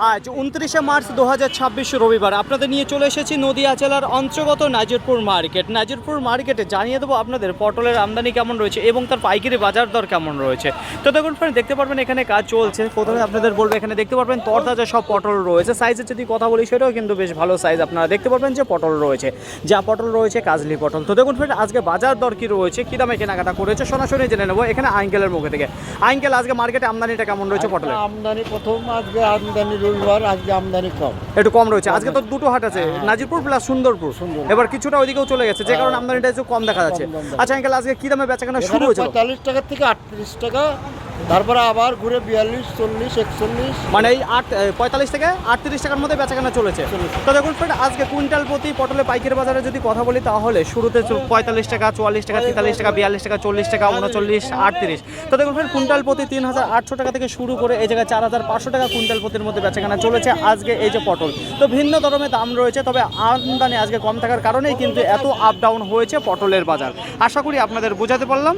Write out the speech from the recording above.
আজ 29শে মার্চ 2026 রবিবার আপনাদের নিয়ে চলে এসেছি নদিয়া জেলার অন্তর্গত নাজিরপুর মার্কেট। নাজিরপুর মার্কেটে জানিয়ে দেবো আপনাদের পটলের আমদানি কেমন রয়েছে এবং তার পাইকারি বাজার দর কেমন রয়েছে। তো দেখুন ফ্রেন্ড, দেখতে পারবেন এখানে কাজ চলছে। প্রথমে আপনাদের বলবো, এখানে দেখতে পারবেন তরতাজা সব পটল রয়েছে। সাইজের যদি কথা বলি সেটাও কিন্তু বেশ ভালো সাইজ আপনারা দেখতে পারবেন যে পটল রয়েছে, যা পটল রয়েছে কাজলি পটল। তো দেখুন ফ্রেন্ড, আজকে বাজার দর কী রয়েছে, কী দামে কেনাকাটা করেছে সরাসরি জেনে নেবো এখানে আঙ্কেলের মুখে থেকে। আঙ্কেল, আজকে মার্কেটে আমদানিটা কেমন রয়েছে পটলের? আমদানি প্রথম আজকে আমদানি রবিবার, আজকে আমদানি কম, একটু কম রয়েছে। আজকে তো দুটো হাট আছে, নাজিরপুর প্লাস সুন্দরপুর। এবার কিছুটা ওইদিকেও চলে গেছে, যে কারণে আমদানিটা একটু কম দেখা যাচ্ছে। আচ্ছা আঙ্কেল, আজকে কি দামে বেচাকেনা শুরু হয়েছে? 45 টাকা থেকে 38 টাকা, তারপরে আবার ঘুরে 42, 40, 41, মানে এই 45 থেকে 38 টাকার মধ্যে বেচাকেনা চলেছে। তো দেখুন ফ্রেন্ড, আজকে কুইন্টাল প্রতি পটলের পাইকারি বাজারে যদি কথা বলি তাহলে শুরুতে 45 টাকা, 44 টাকা, 43 টাকা, 42 টাকা, 40 টাকা, 39, 38। তো দেখুন ফ্রেন্ড, কুইন্টাল প্রতি 3800 টাকা থেকে শুরু করে এই জায়গায় 4500 টাকা কুইন্টাল প্রতির মধ্যে বেচাকেনা চলেছে আজকে এই যে পটল। তো ভিন্ন ধরনের দাম রয়েছে, তবে আমদানি আজকে কম থাকার কারণেই কিন্তু এত আপ ডাউন হয়েছে পটলের বাজার। আশা করি আপনাদের বোঝাতে পারলাম।